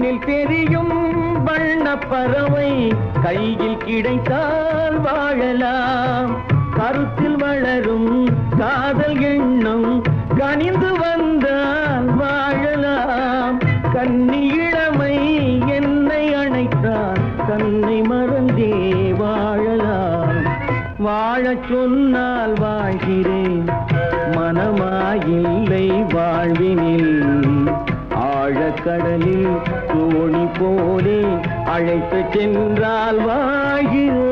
கண்ணில் தெரியும் வண்ண பறவை கையில் கிடைத்தால் வாழலாம். கருத்தில் வளரும் காதல் எண்ணம் கனிந்து வந்தால் வாழலாம். கன்னி இளமை என்னை அணைத்தால் தன்னை மறந்தே வாழலாம். வாழச் சொன்னால் வாழ்கிறேன், மனமாயில்லை வாழ்வினில். ஆழக்கடலில் தோணி போலே அழைத்து சென்றால் வாழ்கிறேன்.